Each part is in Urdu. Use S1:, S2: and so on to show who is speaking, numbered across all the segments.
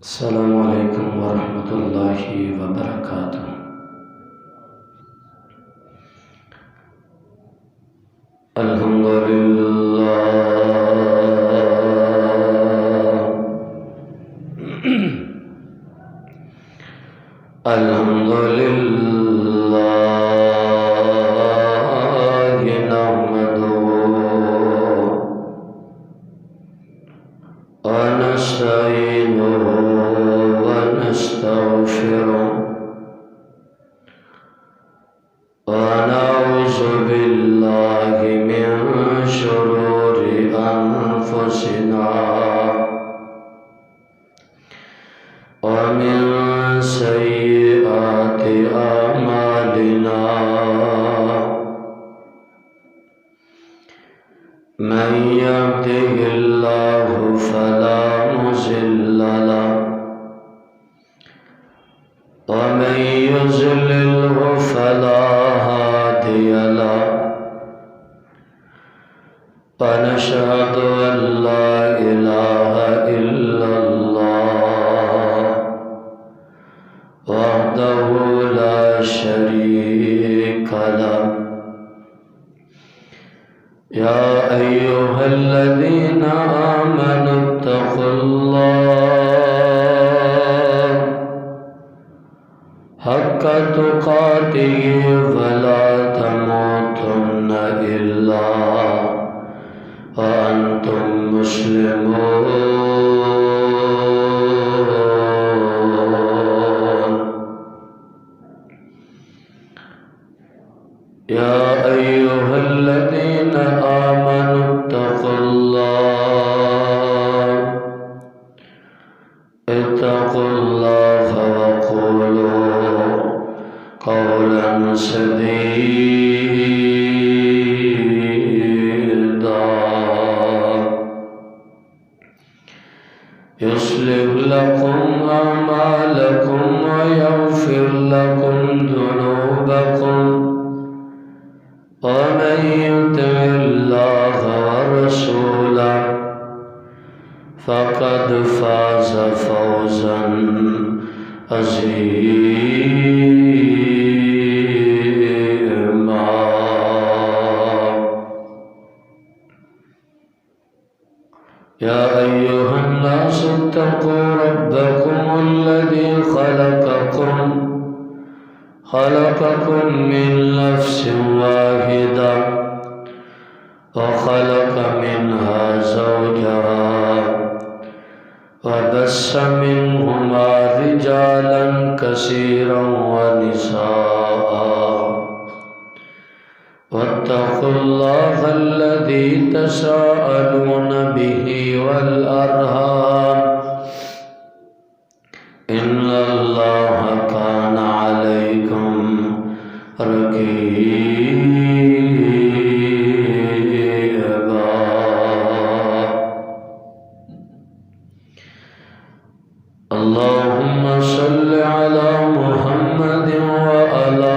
S1: السلام عليكم ورحمة الله وبركاته. الحمد لله الحمد لله نحمده ونستعينه ونستغفره ونعوذ بالله من شرور أنفسنا ومن سيئات أعمالنا من يهده الله فلا مضل له ومن يضلله فلا هادي له ونشهد أن لا إله إلا الله وحده لا شريك له. يا أيها الذين آمنوا اتقوا الله حق تقاته ولا تموتن إلا وأنتم مسلمون. يا أيها الذين آمنوا اتقوا الله وقولوا قولا سديدا يصلح لكم أعمالكم ويغفر لكم ذنوبكم ومن يطع الله ورسوله فقد فاز فوزا عظيما. يا أيها الناس اتقوا ربكم الذي خلقكم من نفس واحدة وخلق منها زوجها وبث منهما رجالا كثيرا ونساء واتقوا الله الذي تساءلون به والأرحام إن الله كان عليكم رقيبا. اللهم صل على محمد وعلى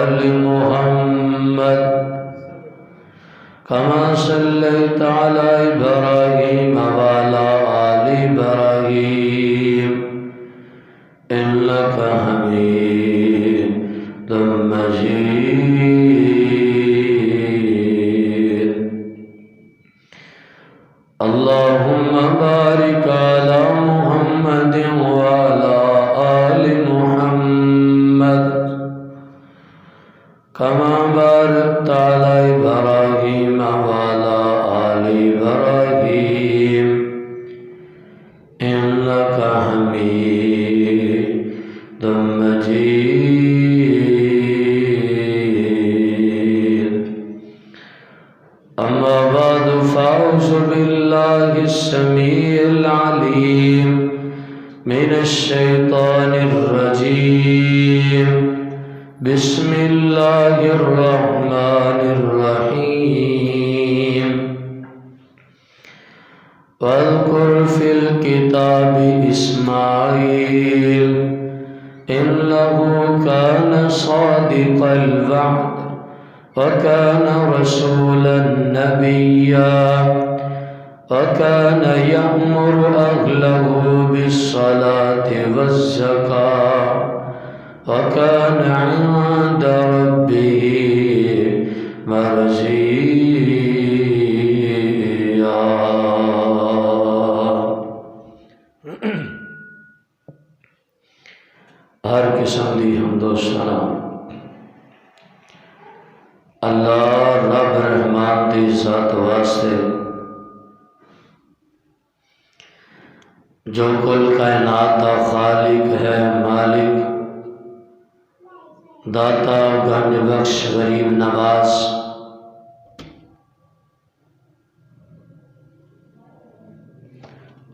S1: آل محمد كما صليت على إبراهيم وعلى آل إبراهيم إنك حميد مجيد. اللهم بارك على محمد وعلى آل محمد كما باركت على إبراهيم وعلى آل إبراهيم إنك حميد مجيد. أما بعد فأعوذ بالله السميع العليم من الشيطان الرجيم. بسم الله الرحمن الرحيم. واذكر في الكتاب إسماعيل إنه كان صادق الوعد وكان رسولا نبيا وكان يأمر أهله بالصلاة والزكاة وكان عند ربه مرضيا۔ ہر قسم دی حمد و ثنا اللہ رب رحمان دی ذات واسطے جو کل کائنات دا خالق ہے، مالک، داتا، گنج بخش، غریب نواز،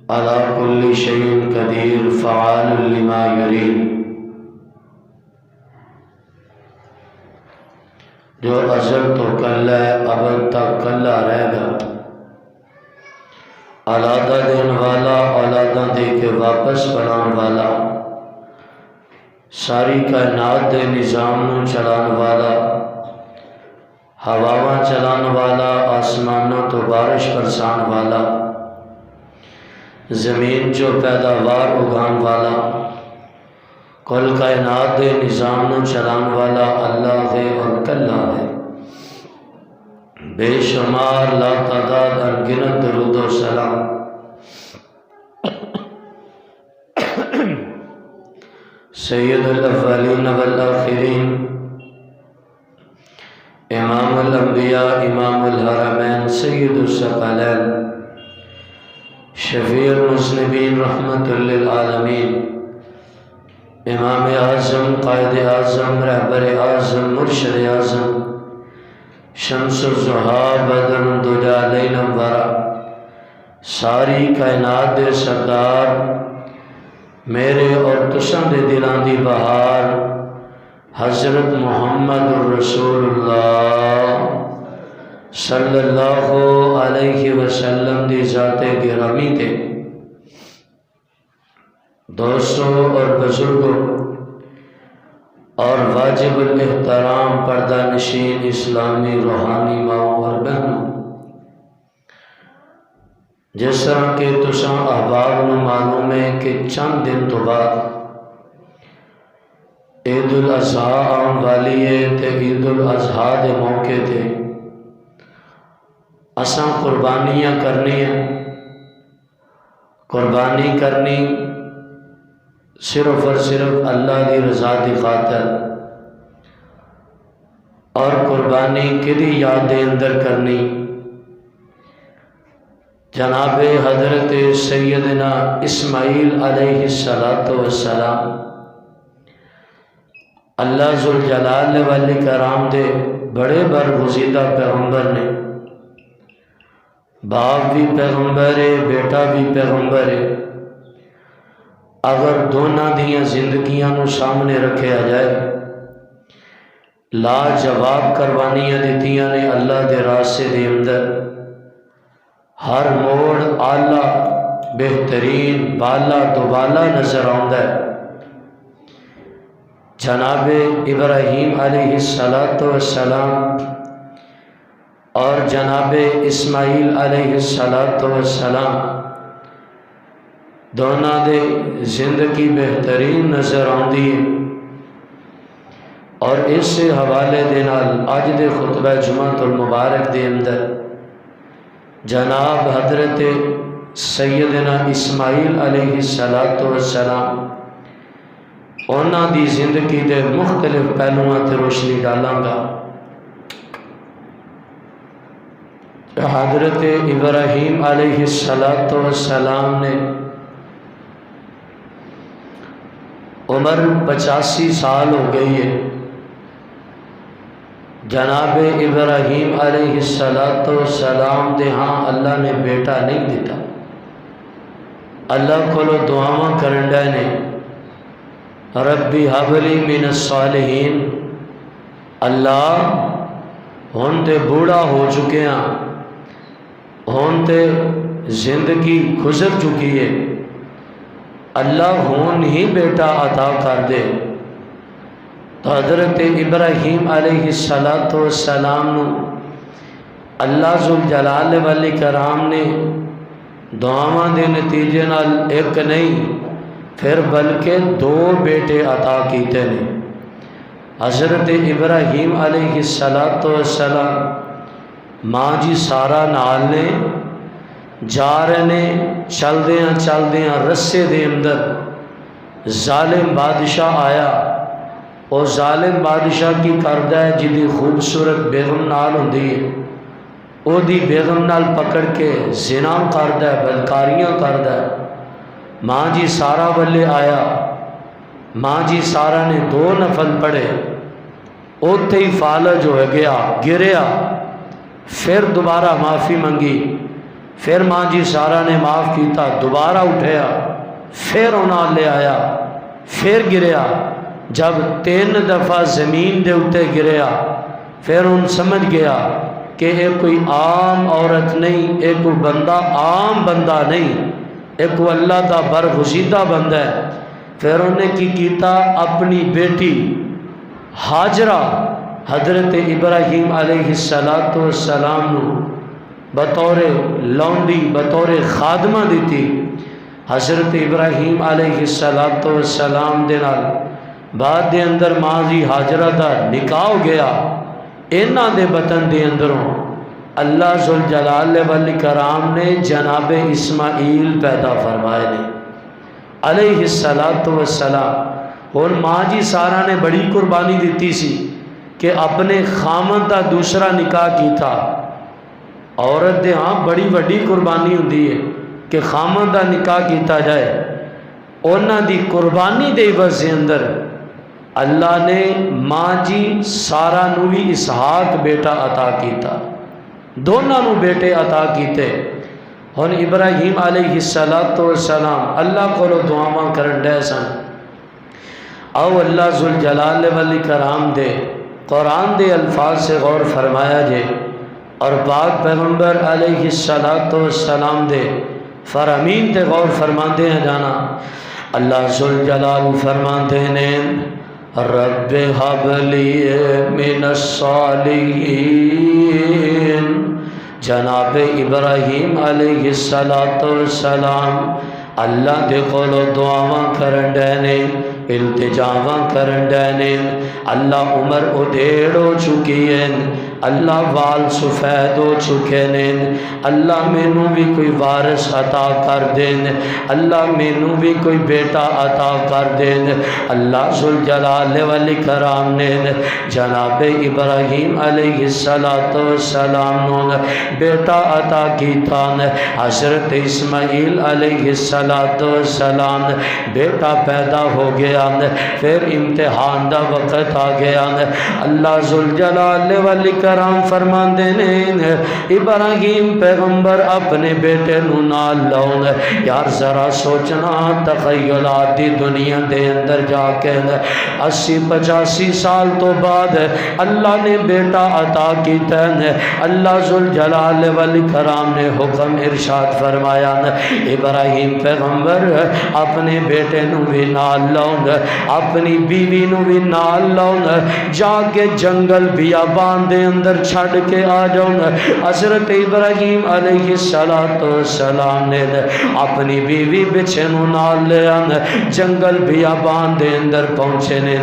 S1: علی کل شیء قدیر، فعال لما یرید، جو ازل تو کل ہے، ابد تک کلا رہے گا، اولادہ دین والا، اولادہ دے کے واپس بنان والا، ساری کائنات دے نظام نو چلان والا، ہواواں چلان والا، آسمانوں تو بارش برسان والا، زمین جو پیداوار اگان والا، کل کائنات دے نظام نو چلان والا اللہ ہے اور کلا ہے۔ بے شمار لا تعداد انگنت درود و سلام سید الاولین والآخرین، امام الانبیاء، امام الحرمین، سید الثقلین، شفیع المذنبین، رحمت للعالمین، امام اعظم، قائد اعظم، رہبر اعظم، مرشد اعظم، شمس الضحیٰ، بدر الدجیٰ، لیل انورا، ساری کائنات دے سردار، میرے اور تساں دے دلاں دی بہار، حضرت محمد رسول اللہ صلی اللہ علیہ وسلم دی ذات گرامی تے دوستوں اور بزرگوں اور واجب الاحترام پردہ نشین اسلامی روحانی ماؤں اور بہنوں، جس طرح کہ تساں احباب نو معلوم ہے کہ چند دن تو بعد عید الاضحیٰ آن والی ہے تے عید الاضحیٰ دے موقع تے اساں قربانیاں کرنی ہیں۔ قربانی کرنی صرف اور صرف اللہ دی رضا دی خاطر، اور قربانی کدی یاد دے اندر کرنی؟ جناب حضرت سیدنا اسماعیل علیہ السلام، اللہ ذوالجلال والاکرام دے بڑے برگزیدہ پیغمبر نے، باپ بھی پیغمبر ہے، بیٹا بھی پیغمبر ہے۔ اگر دونوں دیاں زندگیاں نو سامنے رکھیا جائے، لاجواب قربانیاں دیتیاں نے اللہ دے راستے دے اندر، ہر موڑ آلہ بہترین بالا دوبالا نظر آندا ہے۔ جناب ابراہیم علیہ السلام اور جناب اسماعیل علیہ السلام دونوں دے زندگی بہترین نظر آندی ہے، اور اس سے حوالے دے نال اج دے خطبہ جمعۃ المبارک دے اندر جناب حضرت سیدنا اسماعیل علیہ السلام انہاں دی زندگی دے مختلف پہلوؤں تے روشنی ڈالاں گا۔ حضرت ابراہیم علیہ السلام نے عمر 85 سال ہو گئی ہے، جناب ابراہیم علیہ السلام دے ہاں اللہ نے بیٹا نہیں دیتا، اللہ کو دعاواں کرن ڈے نے، ربی ہب لی من الصالحین، اللہ ہن تے بوڑھا ہو چکے ہیں، ہن تے زندگی گزر چکی ہے، اللہ ہون ہی بیٹا عطا کر دے۔ تو حضرت ابراہیم علیہ السلام نو اللہ ذوالجلال والاکرام نے دعاواں دے نتیجے نال ایک نہیں پھر بلکہ دو بیٹے عطا کیتے نے۔ حضرت ابراہیم علیہ السلام ماں جی سارا نال نے جا رہے نے، چلدیاں رسے دے اندر ظالم بادشاہ آیا۔ اور ظالم بادشاہ کی کردہ ہے جدی خوبصورت بیگم نال ہوندی ہے، او دی بیگم نال پکڑ کے زنا کردہ ہے، بدکاریاں کردہ ہے۔ ماں جی سارا والے آیا، ماں جی سارا نے 2 نفل پڑھے، اوتے ہی فالج ہو گیا، گریا، پھر دوبارہ معافی منگی، پھر ماں جی سارا نے معاف کیتا، دوبارہ اٹھیا، پھر انہاں لے آیا، پھر گریا۔ جب 3 دفعہ زمین دے اتے گریا، پھر ان سمجھ گیا کہ یہ کوئی عام عورت نہیں، یہ کوئی بندہ عام بندہ نہیں، یہ کوئی اللہ دا برگزیدہ بندہ ہے۔ پھر انہیں کی کیتا، اپنی بیٹی ہاجرہ حضرت ابراہیم علیہ السلام نو بطور لونڈی، بطور خادمہ دیتی۔ حضرت ابراہیم علیہ السلام دے نال بعد دے اندر ماں جی ہاجرہ دا نکاح ہو گیا۔ انہاں دے بطن دے اندروں اللہ ذوالجلال والاکرام نے جناب اسماعیل پیدا فرمائے نے علیہ السلام۔ اور ماں جی سارا نے بڑی قربانی دیتی سی کہ اپنے خامن دا دوسرا نکاح کی تھا۔ عورت دے ہاں بڑی وڈی قربانی ہوندی ہے کہ خامن دا نکاح کیتا جائے۔ انہاں دی قربانی دے عوض دے اندر اللہ نے ماں جی سارا نو بھی اسحاق بیٹا عطا کیتا، دونوں نو بیٹے عطا کیتے۔ ہن ابراہیم علیہ السلام اللہ کو دعاواں کرن ڈے سن۔ او اللہ ذوالجلال والاکرام دے قرآن دے الفاظ سے غور فرمایا جے، اور پاک پیغمبر علیہ السلام دے فرامین تے غور فرماندے ہیں جانا۔ اللہ ذوالجلال فرماندے ہیں رب حب لی من الصالحین۔ جناب ابراہیم علیہ السلام اللہ دے کولو دعاواں کرن ڈے نے، التجاواں کرن ڈے نے۔ اللہ عمر ادھیڑ ہو چکی ہیں، اللہ وال سفید ہو چکے نے، اللہ مینو بھی کوئی وارث عطا کر دین، اللہ مینو بھی کوئی بیٹا عطا کر دین۔ اللہ ذوالجلال والاکرام نے جناب ابراہیم علیہ السلام نو بیٹا عطا کیتا۔ حضرت اسماعیل علیہ السلام بیٹا پیدا ہو گیا، پھر امتحان دا وقت آ گیا۔ اللہ ذوالجلال والاکرام فرماندے نے ابراہیم پیغمبر اپنے بیٹے نو نال لاؤ۔ یار ذرا سوچنا، تخیلات دی دنیا دے اندر جا کے 80-85 سال تو بعد اللہ نے بیٹا عطا کیتا ہے۔ اللہ ذوالجلال والاکرام نے حکم ارشاد فرمایا ابراہیم پیغمبر اپنے بیٹے نو بھی نال لاؤں، اپنی بیوی نو بھی نال لاؤں، جا کے جنگل بیابان دے اندر چھڑ کے آ جاؤں۔ حضرت ابراہیم علیہ السلام نے اپنی بیوی بچے نو نال لیا، جنگل بیابان دے اندر پہنچے نے،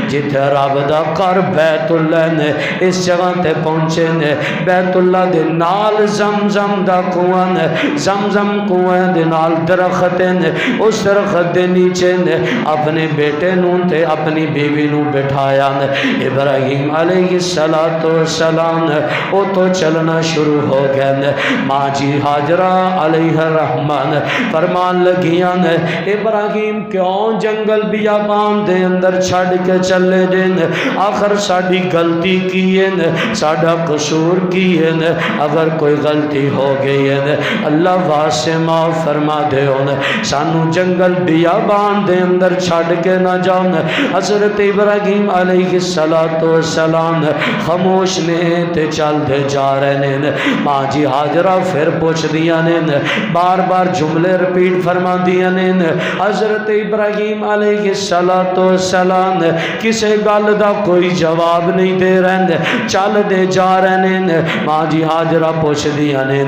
S1: جتھے رب دا گھر بیت اللہ نے اس جگہ تے پہنچے نے۔ بیت اللہ دے نال زمزم دا کنواں نے، زمزم کنواں دے نال درخت نے، اس درخت دے نیچے نے اپنے بیٹے نو تے اپنی بیوی نو بٹھایا۔ ابراہیم علیہ السلام او تو چلنا شروع ہو گئے۔ ماں جی ہاجرہ علیہ الرحمن فرمان لگیاں ابراہیم کیوں جنگل بیابان دے اندر چھڑ کے چلے دین، آخر ساڈی غلطی کی ہے، ساڈا قصور کی ہے، اگر کوئی غلطی ہو گئی ہے اللہ واسطے معاف فرما دے، سانو جنگل بیابان دے اندر چھڑ کے نہ جاؤ۔ حضرت ابراہیم علیہ السلام خاموش نے تے چل دے جا رہے نے. ماں جی ہاجرہ پھر پوچھ دیا نے, بار بار جملے رپیٹ فرما دیا نے. حضرت ابراہیم علیہ السلام کسے گل دا کوئی جواب نہیں دے رہے, چل دے جا رہے نے. ماں جی ہاجرہ پوچھ دیا نے,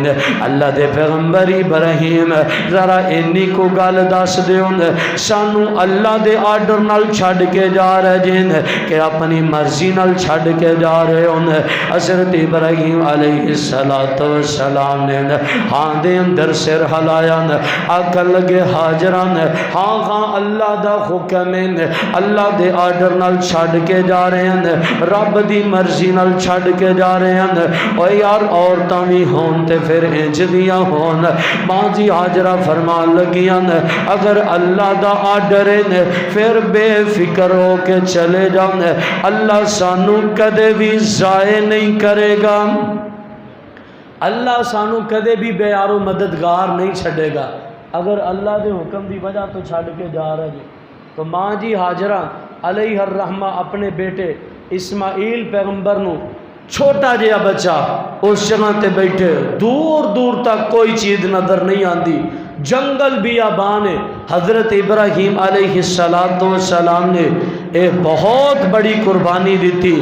S1: اللہ دے پیغمبر ابراہیم ذرا اینی کو گل دس دیو, سانو اللہ دے آرڈر نال چھڈ کے جا رہے جن کہ اپنی مرضی نال چھڈ کے جا رہے ہو؟ حضرت ابراہیم علیہ السلام نے ہاں دے اندر سر ہلایا, آکل لگے ہاجران ہاں ہاں اللہ دا حکم ہے, اللہ دے آرڈر نال چھڈ کے جا رہے ہیں, رب دی مرضی نال چھڈ کے جا رہے ہیں. او یار عورتاں بھی ہون تے پھر انج دیاں ہون. ماں جی ہاجرہ فرمان لگیاں اگر اللہ دا آرڈر ہے پھر بے فکر ہو کے چلے جاؤں, اللہ سانو کدے بھی ضائع نہیں کرے گا, اللہ سانو کدے بھی بے یارو مددگار نہیں چھڑے گا. اگر اللہ دے حکم دی وجہ تو چھڑ کے جا رہے جی. تو ماں جی ہاجرہ علیہ الرحمہ اپنے بیٹے اسماعیل پیغمبر نو چھوٹا جہا بچہ اس جگہ تے بیٹھے, دور دور تک کوئی چیز نظر نہیں آندی, جنگل بیابان ہے. حضرت ابراہیم علیہ السلام نے ایک بہت بڑی قربانی دیتی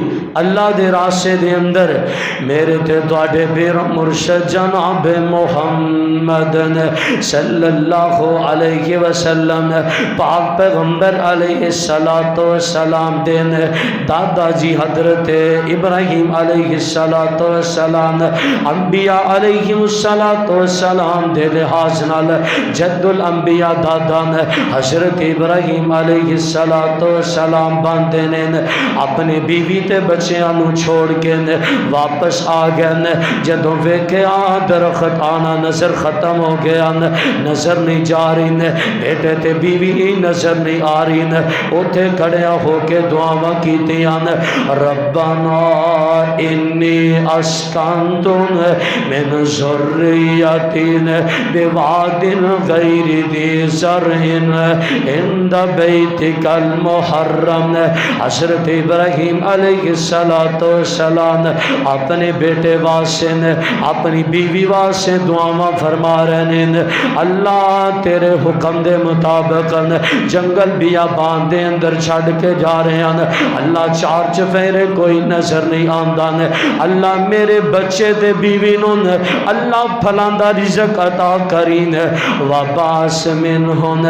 S1: اللہ دے راستے دے اندر. میرے تے تواڈے پیر مرشد جناب محمد صلی اللہ علیہ وسلم پاک پیغمبر علیہ السلام دے دادا جی حضرت ابراہیم علیہ السلام انبیاء علیہ السلام دے لحاظ نال جد الانبیاء دادا حضرت ابراہیم علیہ السلام باندے نے اپنی بیوی تے بچیاں نو چھوڑ کے واپس آ گئے. جدوں ویکھیا درخت آنا نظر ختم ہو گیا, نظر نہیں جا رہی, بیٹے تے بیوی نظر نہیں آ رہی. اوتھے کھڑیا ہو کے دعاواں کیتیاں, ربنا انی اسکنت من ذریتی بواد غیر ذی زرع عند بیتک المحرم. حضرت ابراہیم علیہ السلام اپنے بیٹے واسطے اپنی بیوی واسطے دعاواں فرما رہے ہیں, اللہ تیرے حکم دے مطابق جنگل بیابان دے اندر چھڈ کے جا رہے ہیں. اللہ چار چفیرے کوئی نظر نہیں آندا, اللہ میرے بچے تے بیوی نو اللہ پھلاں دا رزق عطا کرین. وباس منہم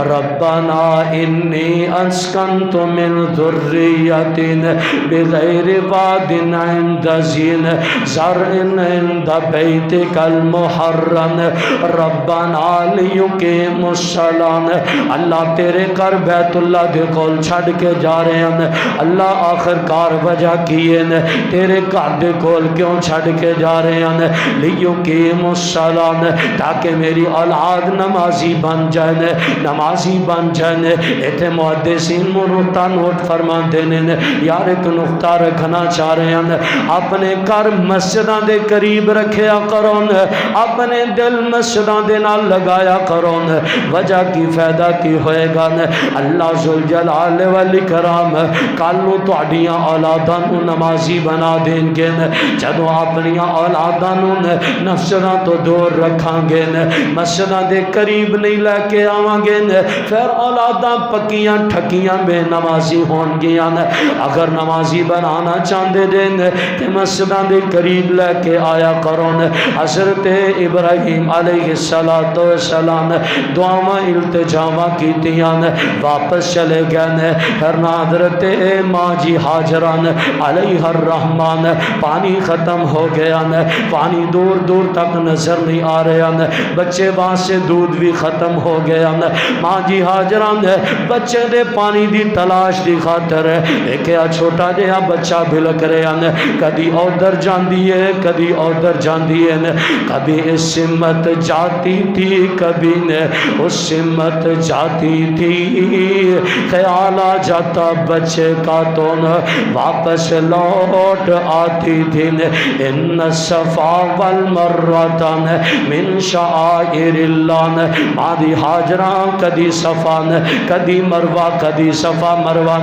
S1: ربنا انی اسکنت من ذریتی بغیر واد عند ذی زرع عند بیتک المحرم ربنا لیقیموا الصلاۃ. اللہ تیرے گھر بیت اللہ دے کول چھڈ کے جا رہے ہیں, اللہ آخر کار وجہ کیے نے تیرے گھر دے کول کیوں چھڈ کے جا رہے ہیں؟ لیقیموا الصلاۃ, تاکہ میری اولاد نمازی بن جائے, نمازی بن جائے. ایتھے محدثین نقطہ نوٹ فرما دینے نے, یار ایک نقطہ رکھنا چاہ رہے ہیں, اپنے گھر مسجداں دے قریب رکھیا کرو, اپنے دل مسجداں دے نال لگایا کرو. وجہ کی فائدہ کی ہوئے گا, اللہ ذوالجلال والاکرام کل نو تہاڈیاں اولاداں نو نمازی بنا دین گے. جدوں اپنیاں اولاداں نو مسجداں تو دور رکھاں گے, مسجداں دے قریب نہیں لے کے آواں گے, پھر اولاداں پکیاں ٹھکیاں بے نمازی ہون گیاں. اگر نمازی بنانا چاہتے دین تے مسجداں دے قریب لے کے آیا کرو. حضرت ابراہیم علیہ السلام دعاواں التجاواں کیتیاں, واپس چلے گئے. پھر حضرت ماں جی ہاجرہ علیہ الرحمن پانی ختم ہو گیا, پانی دور دور تک نظر نہیں آ رہا, بچے وہاں سے دودھ بھی ختم ہو گیا. ماں جی ہاجرہ نے بچے دے پانی دی تلاش دی خاطر ایک چھوٹا جہا بچہ بلک رہا, کدی ادھر جاندی ہے کدی ادھر جاندی ہے, کبھی اس سمت جاتی تھی کبھی اس سمت جاتی تھی. خیال آ جاتا بچے کا تو واپس لوٹ آتی تھی. ان الصفا والمروہ من شعائر اللہ. مادی ہاجرہ کدی صفا کدی مروہ, کدی صفا مروہ,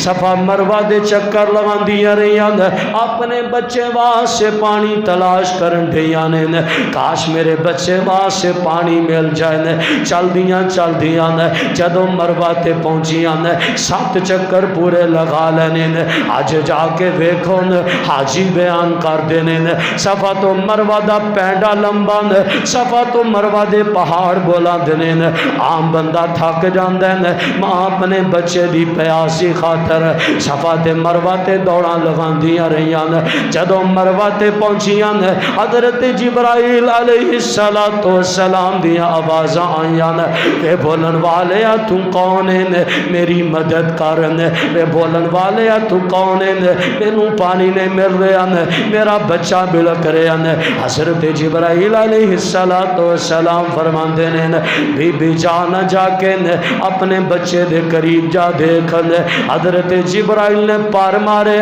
S1: صفا مروہ دے چکر لگا جاندیاں رہیاں نے اپنے بچے واسطے پانی تلاش کرن ڈیاں نے کاش میرے بچے واسطے پانی مل جائے نے چل دیاں نے جدوں مروہ تے پہنچیاں نے 7 چکر پورے لگا لینے نے اج جا کے ویکھو نے حاجی بیان کر دینے نے صفا تو مروہ دا پینڈا لمبا نے صفا تو مروہ دے پہاڑ بولا دینے نے عام بندہ تھک جاندے نے ماں اپنے بچے دی پیاسی خاطر صفا تے مروہ تے دوڑاں لگان دیاں رہیاں نے جدوں مروہ تے پہنچیاں نے حضرت جبرائیل علیہ السلام دیاں آوازاں آئیاں نے اے بولن والے تو کون ہے میری مدد کرن اے بولن والے تو کون ہے مینوں پانی نہیں مل رہا نے میرا بچہ بلک رہا نے حضرت جبرائیل علیہ السلام فرماندے نے بی بی جانا جا کے اپنے بچے دے قریب جا دیکھن حضرت جبرائیل نے پار مارے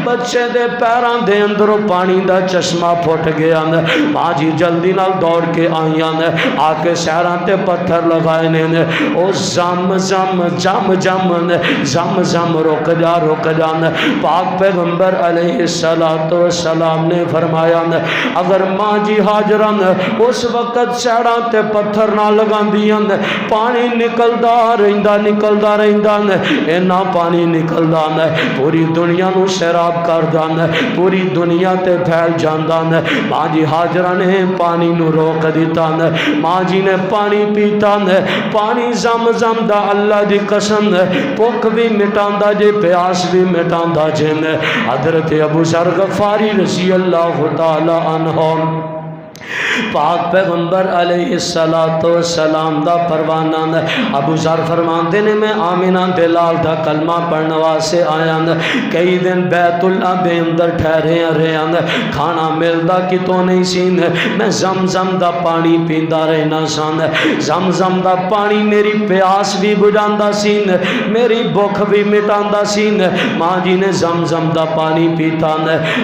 S1: بچے دے پیراں دے اندروں پانی دا چشمہ پھٹ گیا ماں جی جلدی نال دوڑ کے آئیاں آ کے سیراں تے پتھر لگائے نے او زم زم رک جا پاک پیغمبر علیہ السلام نے فرمایا اگر ماں جی حاجرہ اس وقت سیراں تے پتھر نہ لگاندیاں پانی نکلدا رہندا اینا پانی نکلدا پوری دنیا نو سیراب کردا پوری دنیا تے پھیل جاندا ماں جی حاجرہ نے پانی نو روک دیتا ماں جی نے پانی پیتا پانی زم دا اللہ دی قسم بھوک بھی مٹاندا جے پیاس بھی مٹاندا جے حضرت ابو ذر غفاری رضی اللہ تعالی عنہ پاک پیغمبر علیہ السلام دا پروانہ ابو ذر فرماندے نے میں آمینہ دلال دا کلمہ پڑھنے واسے آیا کئی دن بیت اللہ دے اندر ٹھہرے رہے کھانا ملدا کتوں نہیں سین میں زمزم دا پانی پیندا رہنا سان زمزم دا پانی میری پیاس بھی بجھاندا سین میری بھوک بھی مٹاندا سین ماں جی نے زمزم دا پانی پیتا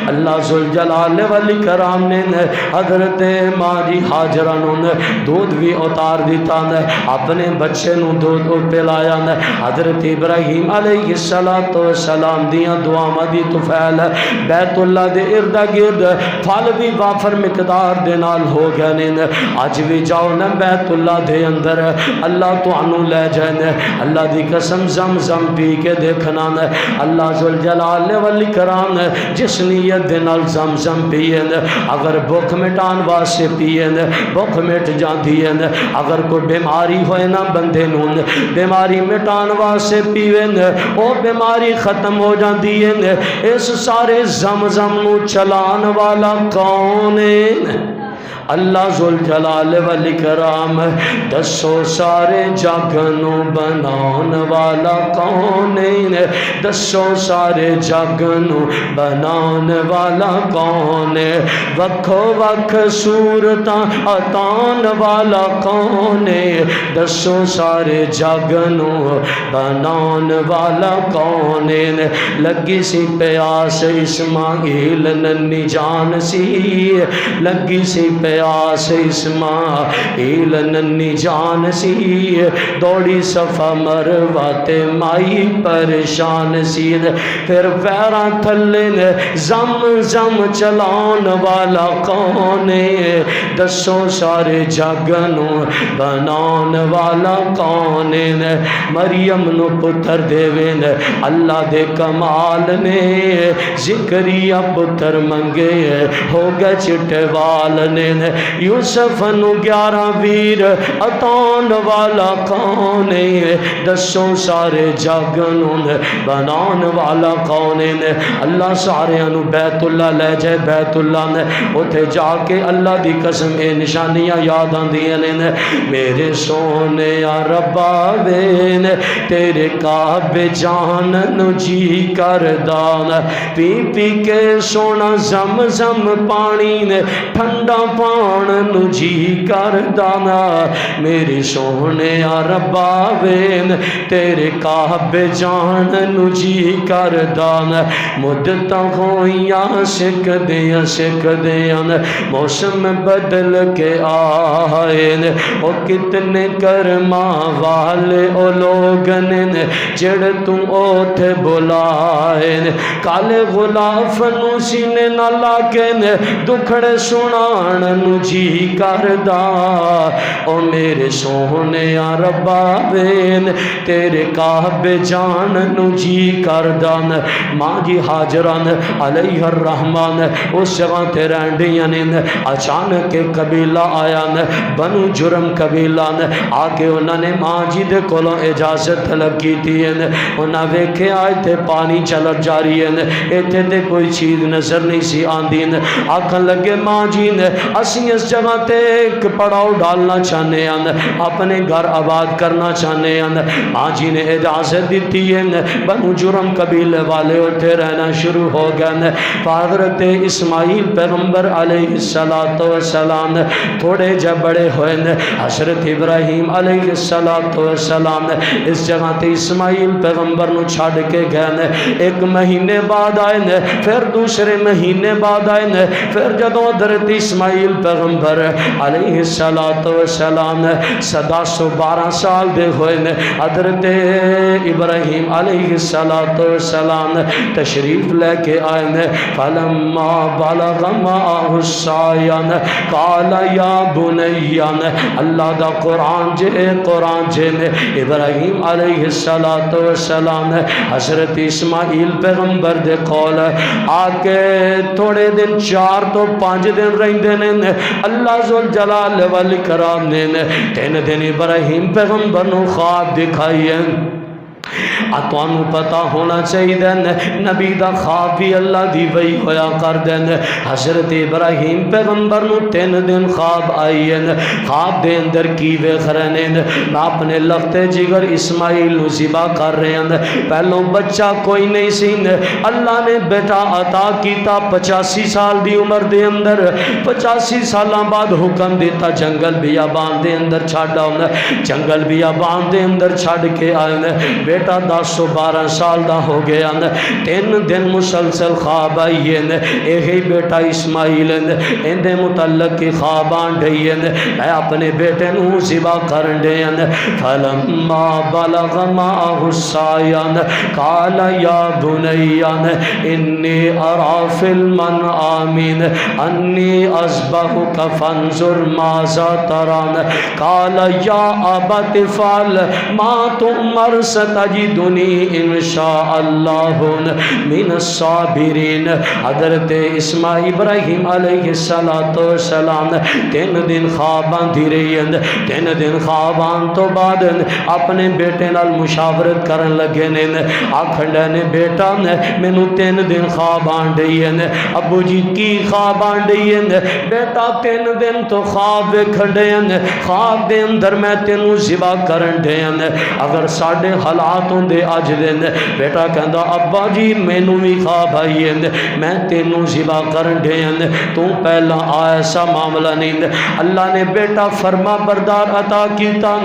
S1: اللہ ذوالجلال والاکرام نے حضرت ماں جی حاجرہ نے دودھ بھی اتار دیتا اپنے بچے نو دودھ پلایا حضرت ابراہیم علیہ السلام دیاں دعاواں دی طفیل بیت اللہ دے ارد گرد پھل بھی وافر مقدار دے نال ہو گئے اج بھی جاؤ نا بیت اللہ دے اندر اللہ تانوں لے جائے اللہ دی قسم زمزم پی کے دیکھنا اللہ ذوالجلال والاکرام جس نیت دے نال زمزم پیے اگر بھوک مٹان واسطے پیے بھوک مٹ جاندی ہے اگر کوئی بیماری ہوئے نا بندے نو بیماری مٹان واسطے پیوے او بیماری ختم ہو جاندی ہے اس سارے زمزم نو چلان والا کون ہے اللہ ذوالجلال والاکرام دسو سارے جگ نو بنان والا کون ہے دسو سارے جگ نو بنان والا کون ہے وکھو وکھ صورتاں عطان والا کون ہے دسو سارے جگ نو بنان والا کون ہے لگی سی پیاس اسماعیل ننی جان سی لگی سی پیاس اسماعیل ننی جان سی دوڑی صفا مروہ تے مائی پریشان سی پھر پیراں تھلے زم چلان والا کون ہے دسو سارے جگ نو بنان والا کون ہے مریم نو پتر دیوے اللہ دے کمال نے زکریا پتر منگے ہو گئے چٹے وال نے یوسف نو 11 ویر عطان والا کون ہے دسو سارے جگ نو بنان والا کون ہے اللہ سارے نو بیت اللہ لے جائے بیت اللہ نے اوتھے جا کے اللہ دی قسم اے نشانیاں یاد آندیاں نے میرے سونے یا ربا وین تیرے کعبے جان نو جی کردان پی پی کے سونا زم زم پانی نے ٹھنڈا پانی جان نو جی کردانا میرے سونے ربا وین تیرے کعبے جان نو جی کردانا مدت ہوئیاں سکھ دیاں موسم بدل کے آئے او کتنے کرما والے او لوگ نے جڑ تم اوتھے بلائے کالے غلاف نو سینے نہ لاکے دکھڑے سنان نو جی کردہ او میرے سونے ربا وین تیرے کعبے جان نو جی کردان ماں جی حاجران علیہ الرحمن اس جگہ تے رہنڈیاں اچانک کے قبیلہ آیا بنو جرم قبیلہ آکے انہوں نے ماں جی دے کولوں اجازت طلب کی تھی انہاں ویکھے آئے تھے پانی چلر جاری ہے ایتھے تے کوئی چیز نظر نہیں سی آندی آکھن لگے ماں جی نے اسی اس جگہ تے ایک پڑاؤ ڈالنا چاہنے ہیں اپنے گھر آباد کرنا چاہنے ہیں ماں جی نے اجازت دیتی ہے بنو جرم قبیلے والے اٹھے رہنا شروع ہو گئے حضرت اسماعیل پیغمبر علیہ السلام تھوڑے جب بڑے ہوئے حضرت ابراہیم علیہ السلام اس جگہ تے اسماعیل پیغمبر نو چھاڑ کے گئے ایک مہینے بعد آئے پھر دوسرے مہینے بعد آئے پھر جدوں حضرت اسماعیل پیغمبر علیہ السلام 12 سال دے ہوئے حضرت ابراہیم علیہ السلام تشریف لے کے آئے فلما بلغ معه السعي قال یا بنی اللہ دا قرآن جے ابراہیم علیہ السلام حضرت اسماعیل پیغمبر دے قول آکے تھوڑے دن 4 تو 5 دن رہندے نے اللہ ذوالجلال والاکرام نے 3 دن ابراہیم پیغمبر نو خواب دکھائی ہے آتوانو پتا ہونا چاہیے نبی دا خواب بھی اللہ دی وہی ہویا کر دین حضرت ابراہیم پیغمبر نو 3 دن خواب آئی ہے خواب دے اندر کی ویکھ رہے ہیں اپنے لختے جگر اسماعیل نو ذبح کر رہے ہیں پہلوں بچہ کوئی نہیں سی اللہ نے بیٹا عطا کیتا 85 سال دی عمر دے اندر 85 سالاں بعد حکم دیتا جنگل بیابان دے اندر چھاڑا جنگل بیابان دے اندر چھاڑ کے آئے بیٹا 10-12 سال دا ہو گیا 3 دن مسلسل خواب آئی ہے یہی بیٹا اسماعیل اندے متعلق کی خواب آنڈی ہے میں اپنے بیٹے نو ذبح کرن دے فلما بلغ معه السعي قال یا بنی انی ارى في المنام انی اذبحك فانظر ماذا ترى قال یا ابت افعل ما تؤمر ستجدنی انشاء اللہ من الصابرین حضرت اسماعیل ابراہیم علیہ السلام 3 دن خواب آندھی رہی ہیں 3 دن خواب آن تو بعد اپنے بیٹے نال مشاورت کرن لگے نے آکھنڈے نے بیٹا میں نو 3 دن خواب آن رہی ہیں ابو جی کی خواب آن رہی ہیں بیٹا 3 دن تو خواب کھڑے ہیں خواب دے اندر میں تینوں ذبح کرن دے ہیں اگر ساڑھے حالاتوں دے آج دن بیٹا کہندا ابا جی مینوں بھی خواب آئی ہے میں تینوں ذبح کرن دے ہیں تو پہلا ایسا معاملہ نہیں اللہ نے بیٹا فرما بردار عطا کیتا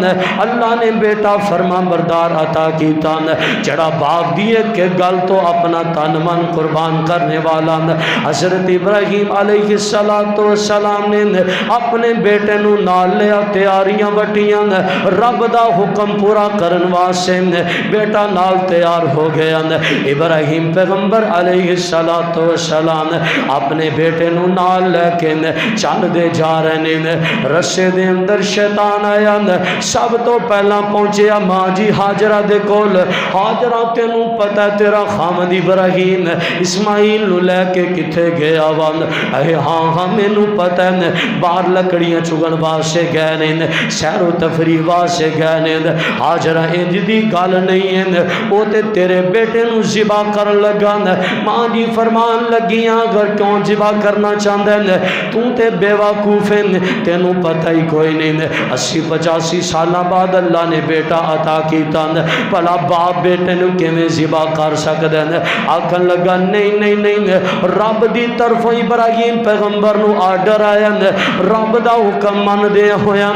S1: اللہ نے بیٹا فرما بردار عطا کیتا جڑا باپ دیے کہ گل تو اپنا تن من قربان کرنے والا حضرت ابراہیم علیہ السلام نے اپنے بیٹے نو نال لیا تیاریاں وٹیاں رب دا حکم پورا کرن واسطے بیٹا نال تیار ہو گیا ابراہیم پیغمبر علیہ السلام اپنے بیٹے نو نال لے کے چل دے جا رہے ہیں رسے دے اندر شیطان آیا سب تو پہلا پہنچیا ماں جی حاجرہ دے کول حاجرہ تینوں پتہ تیرا خامد ابراہیم اسماعیل نو لے کے کتھے گیا وان اے ہاں مینوں پتہ ہے باہر لکڑیاں چگن واسطے گئے نے سیر و تفریح واسطے گئے نے حاجرہ انج دی گل نہیں ہے وہ تے تیرے بیٹے نو ذبح کر لگا ماں جی فرمان لگیاں اگر کیوں ذبح کرنا چاہتا ہے تو تے بے وقوف ہے تینوں پتہ ہی کوئی نہیں 80-85 سالہ بعد اللہ نے بیٹا عطا کیتا بھلا باپ بیٹے نو کیویں ذبح کر سکدا ہے آکھن لگا نہیں نہیں نہیں رب دی طرفوں ابراہیم پیغمبر نو آرڈر آیا رب دا حکم من دے ہویا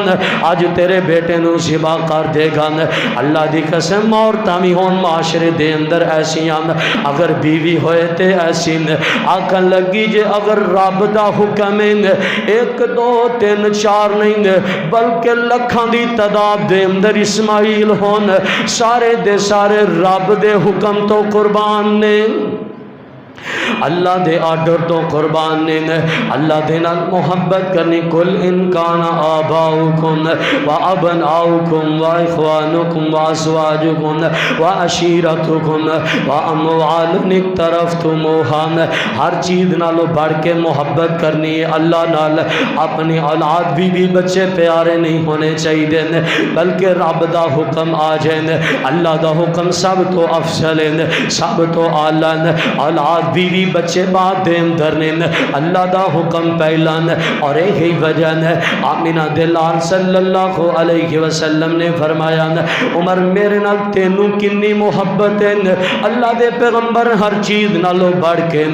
S1: اج تیرے بیٹے نو ذبح کر دے گا اللہ دی قسم عورتاں وی ہون معاشرے دے اندر ایسیاں اگر بیوی ہوئے تے ایسی آکھن لگی جے اگر رب دا حکم ہے 1 2 3 4 نہیں بلکہ لکھاں دی تعداد دے اندر اسماعیل ہون سارے دے سارے رب دے حکم تو قربان نے اللہ دے آرڈر تو قربان نے اللہ دے نال محبت کرنی کل ان کان آباؤکم و ابناؤکم و اخوانکم و ازواجکم و عشیرتکم و اموال اقترفتموها ہر چیز نالو بڑھ کے محبت کرنی ہے اللہ نال اپنی اولاد بھی بچے پیارے نہیں ہونے چاہیے بلکہ رب دا حکم آ جائے اللہ دا حکم سب تو افضل ہے سب تو اعلی اولاد بیوی بچے بعد دے اندر نے اللہ دا حکم پہلا اور یہی وجہ ہے آمینہ دلال صلی اللہ علیہ وسلم نے فرمایا عمر میرے نال تینوں کنی محبت ہے اللہ دے پیغمبر ہر چیز نالو بڑھ کے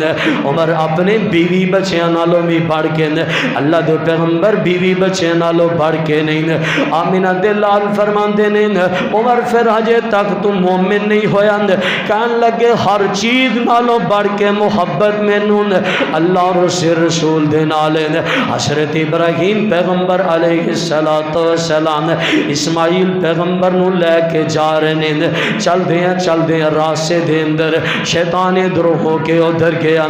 S1: عمر اپنے بیوی بچیاں نالو بھی بڑھ کے اللہ دے پیغمبر بیوی بچیاں نالو بڑھ کے نہیں آمینہ دلال فرماندے نہیں عمر پھر ہجے تک تم مومن نہیں ہویا کہن لگے ہر چیز نالو بڑھ کے محبت میں نون اللہ اور رسول دے نالے حضرت ابراہیم پیغمبر علیہ السلام اسماعیل پیغمبر نو لے کے جا رہے ہیں چل دیں راستے دے اندر شیطان ادھر ہو کے ادھر گیا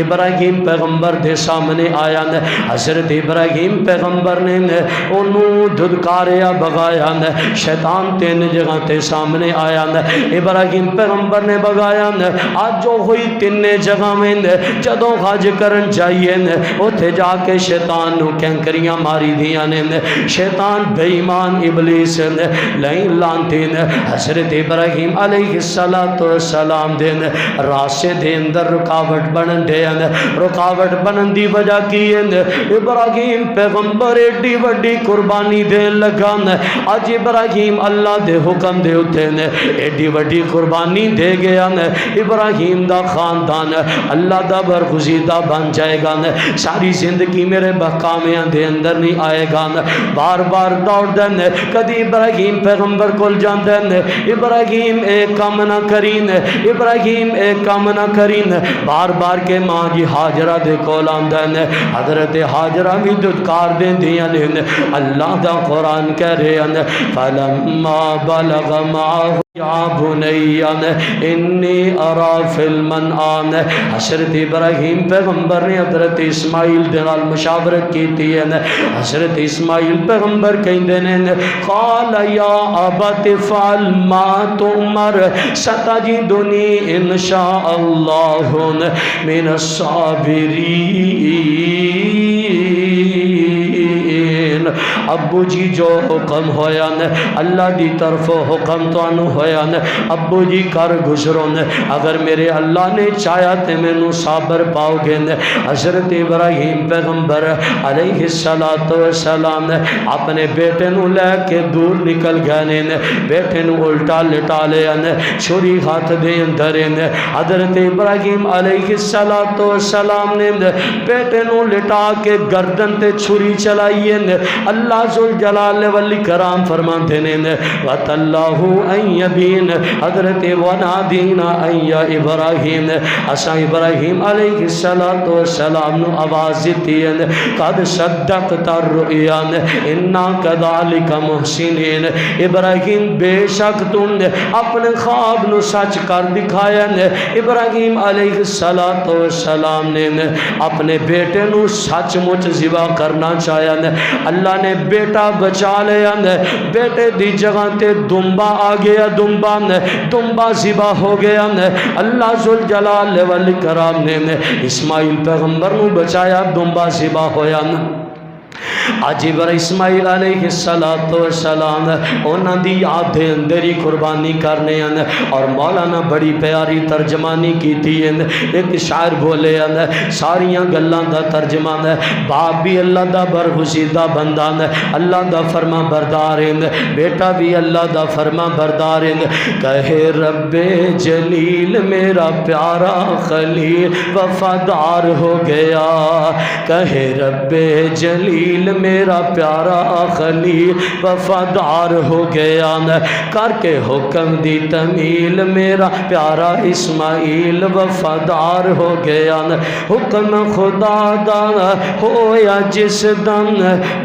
S1: ابراہیم پیغمبر دے سامنے آیا حضرت ابراہیم پیغمبر نے انہوں دھدکاریا بگایا شیطان 3 جگہ تے سامنے آیا ابراہیم پیغمبر نے بگایا آج جو ہوئی 3 جگہ میں جدوں حج کرن جائیے اوتھے جا کے شیطان نو کینکریاں ماری دیاں نے شیطان بے ایمان ابلیس لائن لانتے حضرت ابراہیم علیہ السلام دے راستے دے اندر رکاوٹ بنن دے رکاوٹ بنن دی وجہ کی ابراہیم پیغمبر ایڈی وڈی قربانی دے لگا اج ابراہیم اللہ دے حکم دے اتے ایڈی وڈی قربانی دے گیا ابراہیم دا خاندان اللہ دا برگزیدہ بن جائے گا ساری زندگی میرے بحکامیاں دے اندر نہیں آئے گا بار بار دوڑ دین کدی ابراہیم پیغمبر کول جاندین ابراہیم ایک کام نہ کرین ابراہیم ایک کام نہ کرین بار بار کے ماں جی حاجرہ دے کول آندین حضرت حاجرہ بھی دھدکار دین دیاں اللہ دا قرآن کہہ رہے ہیں فلما بلغ معه یا بنی انی ارا فی المنام حضرت ابراہیم پیغمبر نے حضرت اسماعیل دے نال مشاورت کیتی ہے حضرت اسماعیل پیغمبر کہندے نے قال یا ابت فعل ما تؤمر ستجدنی انشاء اللہ من الصابرین ابو جی جو حکم ہویا اللہ دی طرف حکم تو انو ہویا ابو جی کر گزرو اگر میرے اللہ نے چاہیا تے میں نو صابر پاؤ گے حضرت ابراہیم پیغمبر علیہ السلام اپنے بیٹے نو لے کے دور نکل گئے بیٹے نو الٹا لٹا لے چھری ہاتھ دے اندر حضرت ابراہیم علیہ السلام نے بیٹے نو لٹا کے گردن تے چھری چلائیے اللہ ذوالجلال والاکرام فرماتے ہیں وَتَاللَّهُ أَن يَبِينَ حضرت وَنَادِينَا أَن يَا ابراہیم اسا ابراہیم علیہ السلام نو آواز دیتی ہے قد صدقت الرؤیا انا کذالک محسنین ابراہیم بے شک تم نے اپنے خواب نو سچ کر دکھایا ابراہیم علیہ السلام نے اپنے بیٹے نو سچ مچ ذبح کرنا چاہیا اللہ نے بیٹا بچا لیا بیٹے دی جگہ تے دمبا آ گیا دمبا ذبح ہو گیا اللہ ذوالجلال والاکرام نے اسماعیل پیغمبر نو بچایا دمبا ذبح ہویا اج اسماعیل علیہ السلام انہاں دی یاد دے اندر ہی قربانی کرنے ہیں اور مولانا بڑی پیاری ترجمانی کیتی ہے. ایک شاعر بولے ہیں ساریاں گلاں دا ترجمہ ہے باپ بھی اللہ دا برگزیدہ بندہ ہے, اللہ دا فرما بردار ہے, بیٹا بھی اللہ دا فرما بردار ہے. کہے رب جلیل میرا پیارا خلیل وفادار ہو گیا, کہے رب جلیل میرا پیارا خلیل وفادار ہو گیا, کر کے حکم دی تمیل میرا پیارا اسماعیل وفادار ہو گیا. حکم خدا دا ہویا جس دم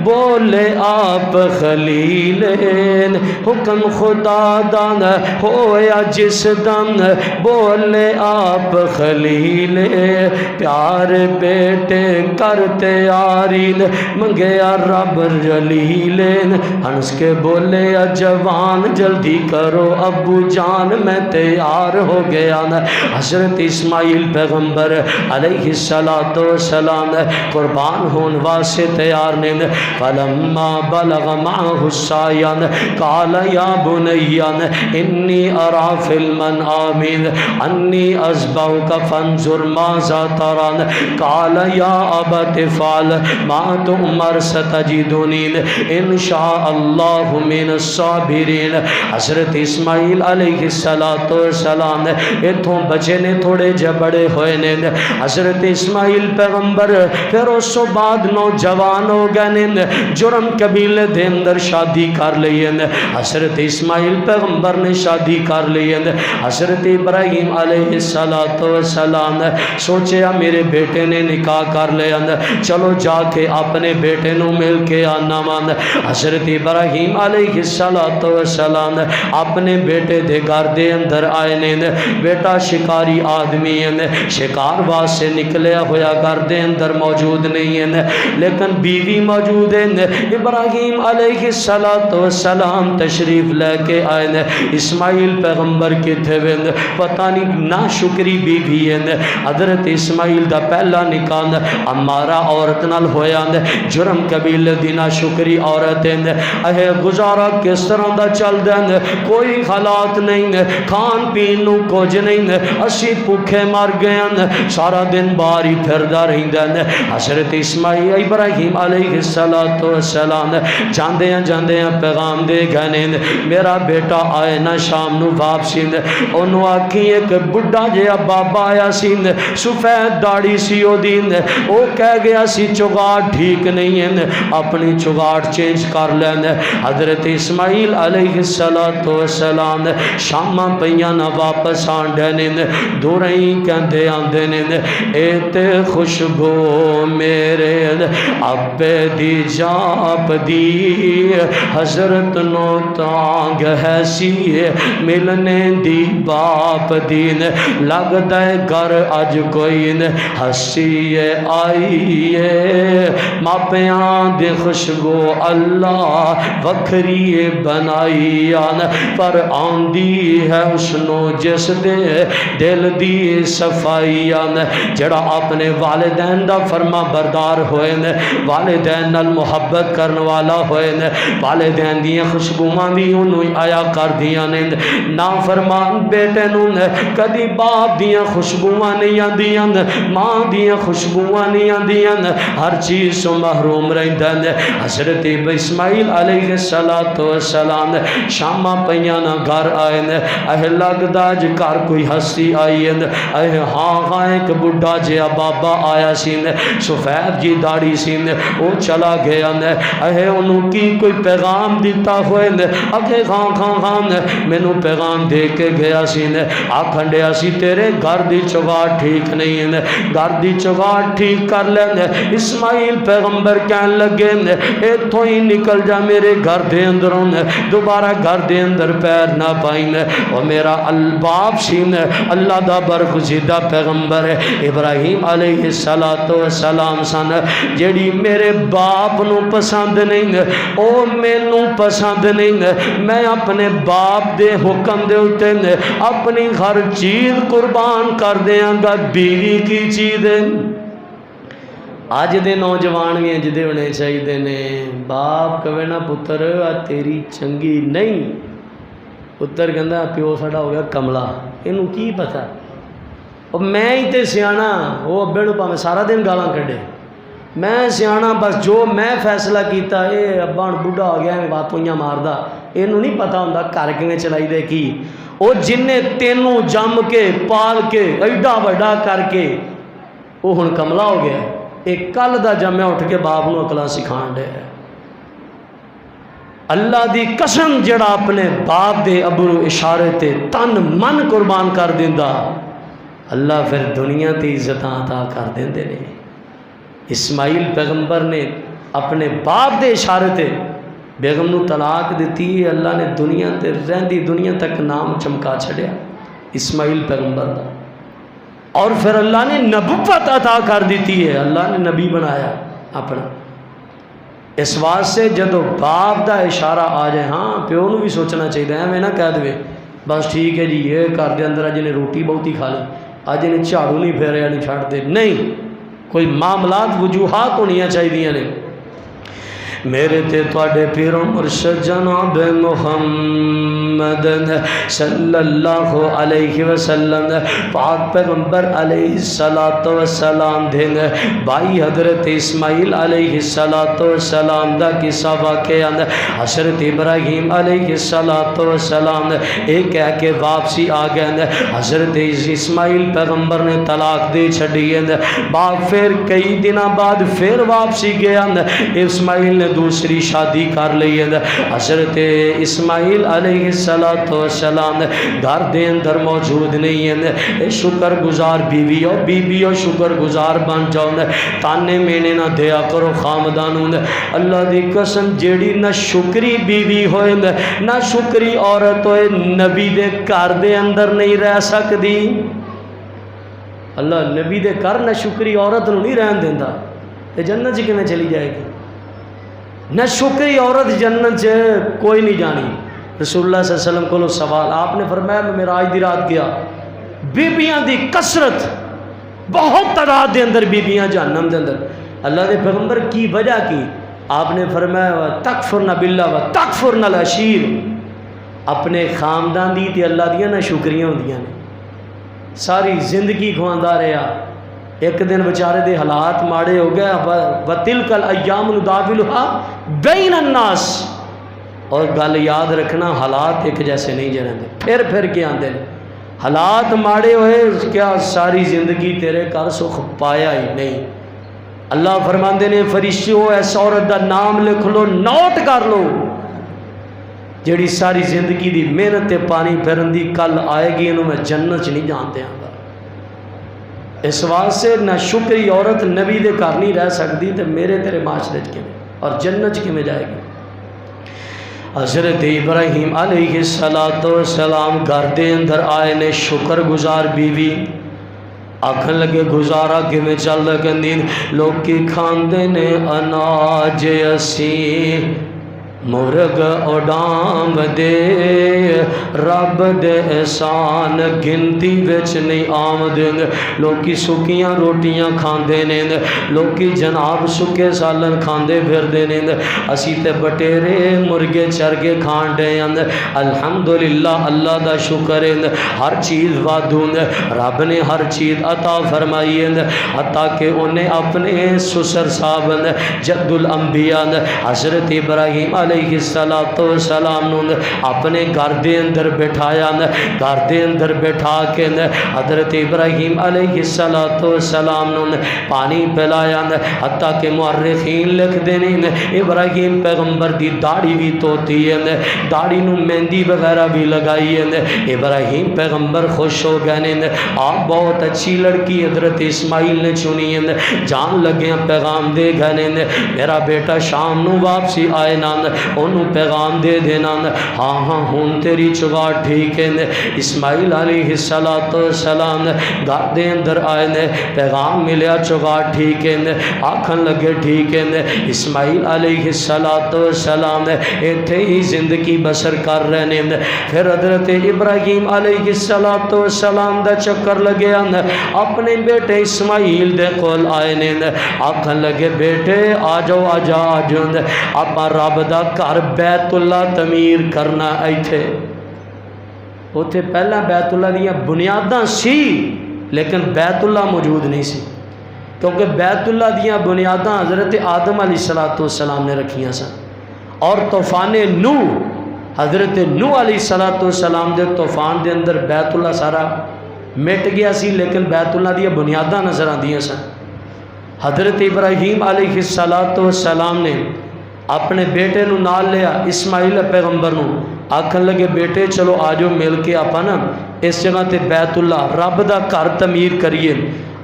S1: بولے آپ خلیل, حکم خدا دا ہویا جس دم بولے آپ خلیل, پیار بیٹے کرتے آرین منگیا رب جلیل, ہنس کے بولے جوان جلدی کرو ابو جان میں تیار ہو گیا. حضرت اسماعیل پیغمبر علیہ السلام قربان ہون واسطے تیار نے. فلما بلغ معه السعی قال یا بنی انی ارا فی المنام انی اذبحک فانظر ماذا ترى قال یا ابت افعل ما تؤمر ستجدنی ان شاء اللہ من الصابرین. حضرت اسماعیل علیہ السلام اتھوں بچے نے تھوڑے جے بڑے ہوئے نے. حضرت اسماعیل پیغمبر پھر اس بعد نوجوان ہو گئے نے, جرم قبیلے دے اندر شادی کر لی ہے. حضرت اسماعیل پیغمبر نے شادی کر لی ہے. حضرت ابراہیم علیہ السلام سوچیا میرے بیٹے نے نکاح کر لیا, چلو جا کے اپنے بیٹے نو مل کے آنا مان. حضرت ابراہیم علیہ السلام اپنے بیٹے دے گھر دے اندر آئے نے. بیٹا شکاری آدمی ہے, شکار واسطے نکلیا ہویا گھر دے اندر موجود نہیں ہے, لیکن بیوی موجود ہے. ابراہیم علیہ السلام تشریف لے کے آئے نے. اسماعیل پیغمبر کتھے وے پتہ نہیں, نا شکری بیوی ہے. حضرت اسماعیل دا پہلا نکاح ہمارا عورت نال ہویا, جرم قبیلے دی نا شکری عورت ہے. اے گزارا کس طرح دا چل دے, کوئی حالات نہیں, کھان پین نو کچھ نہیں, اسی بھوکے مر گئے, سارا دن باہر ہی پھردا رہندا. حضرت اسماعیل ابراہیم علیہ السلام جاندے پیغام دے گئے, میرا بیٹا آئے نا شام نو واپسی. انہوں آکھی ایک بڑھا جہا بابا آیا سی, سفید داڑھی سی او دین, او کہہ گیا سی چگاڑ ٹھیک نہیں ہے, اپنی چگاڑ چینج کر لینا. حضرت اسماعیل علیہ السلام شامہ پیاں نہ واپس آنڈے نے, دور ہی کہندے آندے نے اے تے خوشبو میرے ابے دی جاپ دی, حضرت نو تانگ ہے سی ملنے دی باپ دین, لگ دے گھر اج کوئی ہسی آئیے, ماپیاں دی خوشبو اللہ وکھری بنائی آن, پر آندی ہے اسنو جس دے دل دی صفائی آن. جڑا اپنے والدین دا فرما بردار ہوئے نے, والدین نال محبت کرن والا ہوئے نے, والدین دیاں خوشبوواں بھی انہوں آیا کر دیاں نے. نا فرمان بیٹے نو کدی باپ دیاں خوشبوواں نہیں آندیاں, ماں دیاں خوشبوواں نہیں آندیاں, ہر چیز سو محروم رہندا ہے. حضرت اسماعیل علیہ السلام شامہ پیاں نہ گھر آئے نے, اے لگدا ج گھر کوئی ہستی آئی ہے, اے ہاں ایک بڑھا جہا بابا آیا سی, سفید جی داڑھی سی, وہ چلا گیا, اے انہوں کی کوئی پیغام دیتا ہوئے, اگے خاں مینوں پیغام دے کے گیا سی, آکھنڈیا سی تیرے گھر دی چگاڑ ٹھیک نہیں ہے, گھر دی چگاڑ ٹھیک کر لے. اسماعیل پیغمبر کہن لگے ایتھوں ہی نکل جا میرے گھر دے اندروں, دوبارہ گھر دے اندر پیر نہ پائیں. اور میرا الباب سی اللہ دا برگزیدہ پیغمبر ہے ابراہیم علیہ السلام سن, جیڑی میرے باپ نو پسند نہیں او مینوں پسند نہیں, میں اپنے باپ دے حکم دے اتے اپنی ہر چیز قربان کر دیاں گا, بیوی کی چیز ہے. اج دے نوجوان بھی انج دے ہونے چاہیے نے، باپ کہے نا پتر آ تیری چنگی نہیں، پتر کہندا پیو ساڈا ہو گیا کملا، اینوں کی پتہ، او میں ہی تے سیاںا، وہ ابے نوں پاویں سارا دن گالاں کڈے، میں سیاںا بس جو میں فیصلہ کیتا، اے ابا ہن بڈھا ہو گیا میں واپوئیاں ماردا، اینوں نہیں پتہ ہوندا گھر کیویں چلائی دے کی، او جن نے تینوں جم کے پال کے ایڈا وڈا کر کے وہ ہن کملا ہو گیا، ایک کل دا جمع اٹھ کے باپ نو عقلاں سکھان دے۔ اللہ دی قسم جڑا اپنے باپ دے ابرو اشارے تے تن من قربان کر دیندا، اللہ پھر دنیا تے عزتاں عطا کر دیندے نے۔ اسماعیل پیغمبر نے اپنے باپ دے اشارے تے بیگم نو طلاق دیتی، اللہ نے دنیا تے رہندی دنیا تک نام چمکا چھڑیا اسماعیل پیغمبر دا، اور پھر اللہ نے نبوت عطا کر دیتی ہے، اللہ نے نبی بنایا اپنا۔ اس واسطے جدو باپ دا اشارہ آ جائے، ہاں پیو نو بھی سوچنا چاہیے، ایویں نہ کہہ دے بس ٹھیک ہے جی یہ گھر دے اندر اج نے روٹی بہتی کھا لی، اج نے جھاڑو نہیں پھیریا نہیں چھڈ دے، نہیں، کوئی معاملات وجوہات ہونیاں چاہیے نے۔ میرے تے تواڈے پیرو مرشد جناب محمد صلی اللہ علیہ وسلم پاک پیغمبر علیہ السلام دے بھائی حضرت اسماعیل علیہ السلام دا قصہ واقعہ حضرت ابراہیم علیہ السلام ایک کہہ کے واپسی آ گئے، حضرت اسماعیل پیغمبر نے طلاق دے چھڈی، باپ پھر کئی دنوں بعد پھر واپسی گیا، اسماعیل نے دوسری شادی کر لی، حضرت اسماعیل علیہ السلام گھر دے اندر موجود نہیں ہے، شکر گزار بیویوں شکر گزار بن جاؤ، تانے مینے نہ دیا کرو خامدانوں، اللہ دی قسم جیڑی نہ شکری بیوی ہوئے نہ شکری عورت ہوئے نبی دے گھر دے اندر نہیں رہ سکتی، اللہ نبی دے گھر نہ شکری عورت نو نہیں رہن دیندا، تے جنت چ کیویں چلی جائے گی؟ نہ شکری عورت جنت کوئی نہیں جانی۔ رسول اللہ صلی اللہ علیہ وسلم کو سوال، آپ نے فرمایا میں معراج دی رات گیا، بیبیاں دی کثرت بہت تعداد دے اندر بیبیاں جہنم دے اندر، اللہ دے پیغمبر کی وجہ کی؟ آپ نے فرمایا تکفرن باللہ و تکفرن العشیر، اپنے خاندان دی تے اللہ دیاں نہ شکریاں ہوندیاں نے، ساری زندگی کھواندا رہا، ایک دن بیچارے دے حالات ماڑے ہو گئے، وَتِلْكَ الْأَيَّامُ نُدَاوِلُهَا بَيْنَ النَّاسِ، اور گل یاد رکھنا حالات ایک جیسے نہیں جاندے، پھر کے آندے حالات ماڑے ہوئے، کیا ساری زندگی تیرے کر سکھ پایا ہی نہیں؟ اللہ فرماندے نے فرشتیوں ایس عورت دا نام لکھ لو، نوٹ کر لو، جیڑی ساری زندگی دی محنت تے پانی پھرن دی کل آئے گی، انہوں میں جنت نہیں جانتے آنگا۔ اس واسطے نہ شکری عورت نبی دے گھر نہیں رہ سکتی، تے میرے تیرے معاشرے کے میں اور جنت کے میں جائے گی۔ حضرت ابراہیم علیہ السلام گھر دے اندر آئے نے، شکر گزار بیوی، آکھن لگے گزارا کہ میں چل رکھن لوگ کی کھاندے نے اناج اسی مرغ اڈام دے، رب دے احسان گنتی وچ نہیں آمدیں، لوکی سکیاں روٹیاں کھاندے نے، لوکی جناب سکے سالن کھاندے پھر دے نے، اسی تے بٹیرے مرغے چرگے کھان دے، الحمدللہ اللہ دا شکر ہے، ہر چیز وادوں، رب نے ہر چیز عطا فرمائی ہے، عطا کہ انہیں اپنے سسر صاحب جد الانبیاء حضرت ابراہیم علیہ السلام نے اپنے گھر دے اندر بٹھایا، گھر دے اندر بٹھا کے حضرت ابراہیم علیہ السلام نے پانی پلایا، حتیٰ کہ مورخین لکھ دینے ابراہیم پیغمبر دی داڑھی بھی توتی ہے، داڑھی نو مہندی وغیرہ بھی لگائی ہے، ابراہیم پیغمبر خوش ہو گئے، آپ بہت اچھی لڑکی حضرت اسماعیل نے چنی ہے، جان لگے پیغام دے گئے، میرا بیٹا شام نو واپسی آئے نا، انہوں پیغام دے دینا ہاں ہاں ہون تیری چگاٹ ٹھیک ہے۔ اسماعیل علیہ السلام گھر دے اندر آئے نے، پیغام ملیا چگاٹ ٹھیک ہے، آکھن لگے ٹھیک ہے۔ اسماعیل علیہ السلام ایتھے ہی زندگی بسر کر رہے ہیں۔ پھر حضرت ابراہیم علیہ السلام دا چکر لگیا، اپنے بیٹے اسماعیل دے کول آئے نے، آکھن لگے بیٹے آ جاؤ آ جاؤ آ جاؤ، اپا رب دا گھر بیت اللہ تعمیر کرنا ایتھے۔ اوتھے پہلا بیت اللہ دیاں بنیاداں سی لیکن بیت اللہ موجود نہیں سی، کیونکہ بیت اللہ دیاں بنیاداں حضرت آدم علیہ السلام نے رکھیاں سن، اور طوفان نوح حضرت نوح علیہ السلام دے طوفان دے اندر بیت اللہ سارا مٹ گیا سی، لیکن بیت اللہ دیا بنیاداں نظر آندیاں سن۔ حضرت ابراہیم علیہ السلام نے اپنے بیٹے نو نال لیا، اسماعیل پیغمبر نو، آکھن لگے بیٹے چلو آجو مل کے آپا نا اس جگہ تے بیت اللہ رب دا گھر تعمیر کریے۔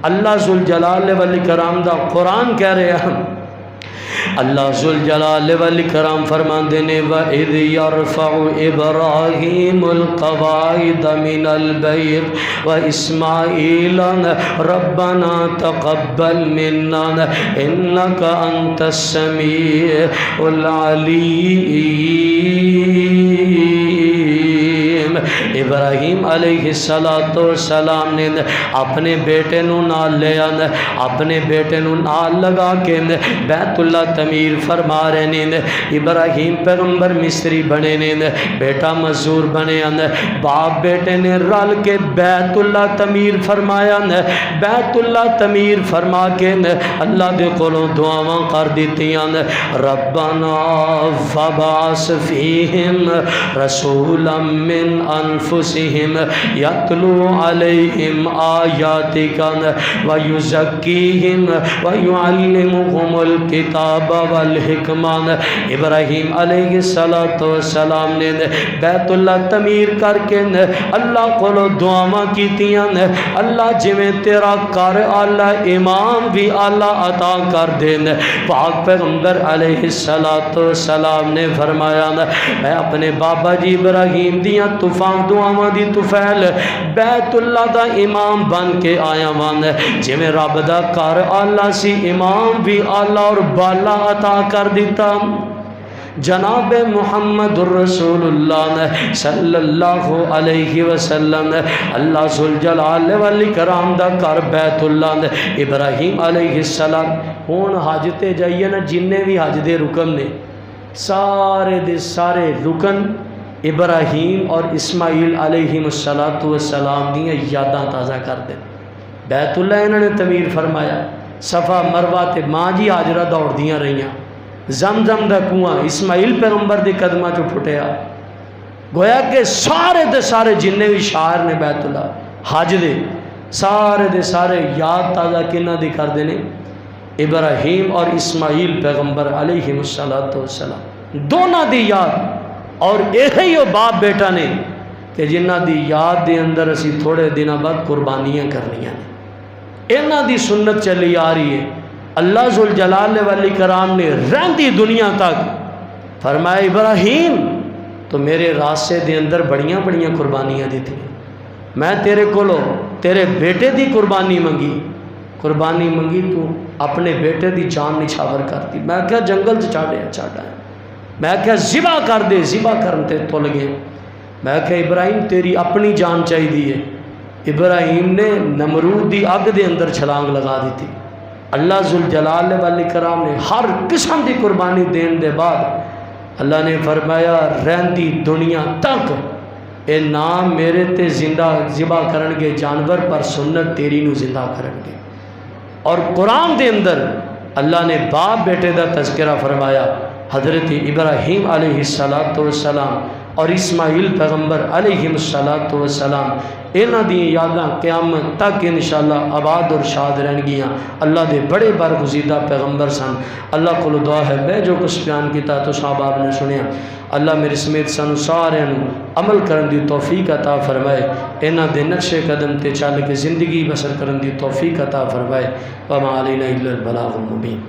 S1: اللہ ذوالجلال والاکرام دا قرآن کہہ رہے ہیں، اللہ ذوالجلال والاکرام فرماندے نے وَإِذْ يَرْفَعُ إِبْرَاهِيمُ الْقَوَاعِدَ مِنَ الْبَيْتِ وَإِسْمَاعِيلُ رَبَّنَا تَقَبَّلْ مِنَّا إِنَّكَ أَنْتَ السَّمِيعُ الْعَلِيمُ۔ ابراہیم علیہ السلام نے اپنے بیٹے نو نال لیا، اپنے بیٹے نو نال لگا کے بیت اللہ تعمیر فرما رہے نے۔ ابراہیم پیغمبر مستری بنے نے، بیٹا مزدور بنے، باپ بیٹے نے رل کے بیت اللہ تعمیر فرمایا۔ بیت اللہ تعمیر فرما کے اللہ دے کولوں دعاواں کر دیتیاں، ربنا فبعث فیہم رسولا من انفسہم یتلو علیہم آیاتک ویزکیہم ویعلمہم الکتاب والحکمہ۔ ابراہیم علیہ السلام نے بیت اللہ تعمیر کر کے اللہ کو دعاواں کیتیاں، اللہ جویں تیرا کر اللہ امام بھی اللہ عطا کر دین۔ پاک پیغمبر علیہ السلام نے فرمایا میں اپنے بابا جی ابراہیم دیاں طوفان دعاواں دی طفیل بیت اللہ دا امام بن کے آیا وان، جویں رب دا کر اللہ سی امام بھی اللہ اور بالا عطا کر دیتا۔ جناب محمد الرسول اللہ صلی اللہ علیہ وسلم اللہ ذوالجلال والاکرام دا کر بیت اللہ ابراہیم علیہ السلام۔ ہون حج تے جائیے نا، جننے بھی حج دے رکن نے سارے دے سارے رکن ابراہیم اور اسماعیل علیہ السلام دیاں یاداں تازہ کر دیں۔ بیت اللہ انہوں نے تعمیر فرمایا، صفا مروہ تے ماں جی حاجرہ دوڑ دیاں رہیاں، زمزم دا کنواں اسماعیل پیغمبر دی قدمہ چو پھٹیا۔ گویا کہ سارے دے سارے جننے بھی شاعر نے بیت اللہ حج دے سارے دے سارے یاد تازہ کنہ دی کر دینے ابراہیم اور اسماعیل پیغمبر علیہ السلام دونوں دی یاد، اور یہی وہ باپ بیٹا نے کہ جنہ دی یاد دے اندر اسی تھوڑے دنوں بعد قربانیاں کرنیاں نے۔ انہاں دی سنت چلی آ رہی ہے۔ اللہ ذوالجلال والاکرام نے رہندی دنیا تک فرمایا ابراہیم تو میرے راستے دے اندر بڑیاں بڑیاں قربانیاں دیتی، میں تیرے کولو تیرے بیٹے دی قربانی منگی تو اپنے بیٹے دی جان نچھاور کرتی۔ میں کہا جنگل سے چاڑا ہے، میں کہا ذبح کر دے، ذبح کرتے تو لگے۔ میں کہا ابراہیم تیری اپنی جان چاہی دی ہے۔ ابراہیم نے نمرود دی اگ دے اندر چھلانگ لگا دی تھی۔ اللہ ذوالجلال والاکرام نے ہر قسم دی قربانی دین دے بعد اللہ نے فرمایا رہندی دنیا تک اے نام میرے تے زندہ ذبح کرنگے جانور پر سنت تیری نو زندہ کرنگے۔ اور قرآن دے اندر اللہ نے باپ بیٹے دا تذکرہ فرمایا، حضرت ابراہیم علیہ السلام اور اسماعیل پیغمبر علیہ السلام انہاں دی یاداں قیامت تک انشاءاللہ آباد اور شاد رہن گیاں۔ اللہ دے بڑے برگزیدہ پیغمبر سن۔ اللہ کو دعا ہے میں جو کچھ بیان کیتا تو صاحب آپ نے سنیا، اللہ میرے سمیت سانو سارے عمل کرن دی توفیق عطا فرمائے، انہاں دے نقش قدم تے چل کے زندگی بسر کرن دی توفیق عطا فرمائے۔ وما علینا الا البلاغ المبین۔